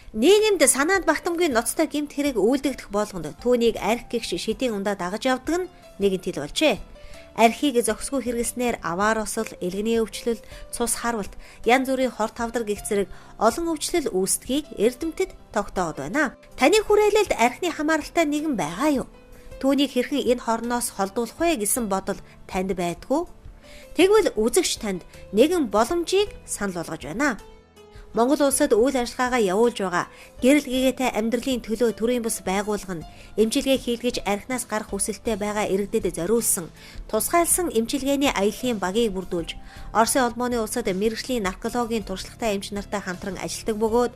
Нийгэмд санаанд багтамгүй ноцтой гэмт хэрэг үйлдэгдэх болгонд түүнийг архи гэгш шидийн ундаа дагаж явдаг нь нэгэн тэл болжээ. Архийг зохисгүй хэрэглэснээр аваар осол, элгэний өвчлөл, цус харвалт, янз бүрийн хор тавдар гэх зэрэг олон өвчлөл үүсдгийг эрдэмтэд тогтооод байна. Таны хүрээлэлд архины хамааралтай нэгэн байгаа юу? Түүнийг хэрхэн энэ хорноос холдуулах вэ гэсэн бодол танд байдгүй? Тэгвэл үзэгч танд нэгэн боломжийг санал болгож байна. Монгол улсад үйл ажиллагаагаа явуулж байгаа гэрэл гэгээтэй амьдралын төлөө төрийн бус байгууллага нь эмчилгээ хийлгэж архинаас гарах хүсэлтэй байгаа иргэдэд зориулсан тусгайлсан эмчилгээний аяллаа багийг бүрдүүлж Оросын улмооны улсад мэрэгжлийн наркологийн туршлагатай эмч нартай хамтран ажилладаг бөгөөд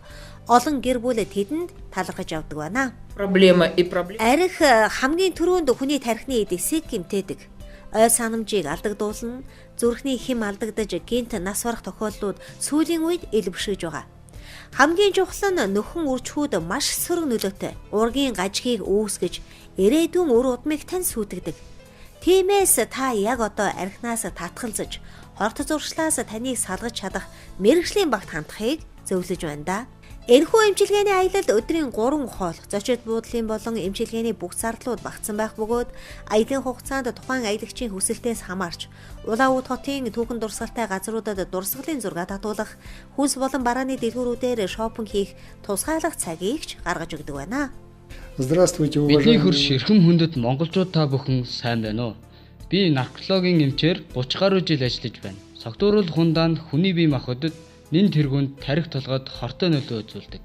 олон гэр бүл тэдэнд талархаж явдаг байна. Арх хамгийн түрүүнд хүний тархины эдисийг гэмтээдэг. Ой санамжийг алдагдуулна, зүрхний хэм алдагдаж гинт нас барах тохиолдлууд сүүлийн үед илбшиж байгаа. Хамгийн чухал нь нөхөн үрчхүүд маш сөрөг нөлөөтэй ургийн гажгийг үүсгэж ирээдүйн үр удмыг тань сүйтгэдэг. Тиймээс та яг одоо архинаас татгалзаж, хорт зуршлаас таныг салгаж чадах мэрэгжлийн багт хандахыг зөвлөж байна да. Энэхүү эмчилгээний аялалд өдрийн 3 хоол, зочид буудлын болон эмчилгээний бүх зардлууд багтсан байх бөгөөд аялын хугацаанд тухайн аялагчийн хүсэлтээс хамаарч Улаанбаатар хотын түүхэн дурсгалтай газруудад дурсгалын зураг татуулах, хүнс болон барааны дэлгүүрүүдээр шопинг хийх тусгайлах цагийг ч гаргаж өгдөг байна. Здравствуйте, уважаемые. Бидний хөр ширхэн хүндэт монголчууд та бүхэн сайн байна уу? Би наркологийн эмчээр 30 гаруй жил ажиллаж байна. Согтуурал хундаанд хүний бие махбодод нэн тэргуунд тарих толгойд хортой нөлөө үзүүлдэг.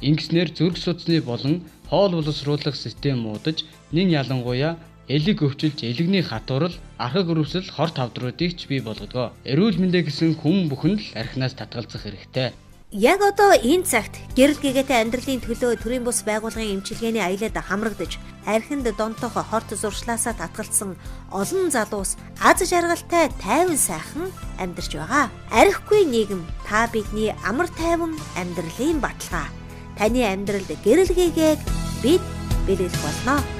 Ингэснээр зүрх судасны болон хоол боловсруулах систем муудаж, нэн ялангуяа элэг өвчлж, элэгний хатуурал, архаг өрөвсөл, хор тавдруудыг ч бий болгодог. Эрүүл мэндэ гэсэн хүн бүхэн л архинаас татгалзах хэрэгтэй. Яг одоо энэ цагт гэрэл гэгээтэй амьдралын төлөө төрийн бус байгууллагын эмчилгээний аялалд хамрагдаж, архинд донтох хорт зуршлаасаа татгалцсан олон залуус аз жаргалтай тайван сайхан амьдарч байгаа. Архигүй нийгэм та бидний амар тайван амьдралын баталгаа. Таны амьдралд гэрэл гэгээг бид бэлгэлэх болно.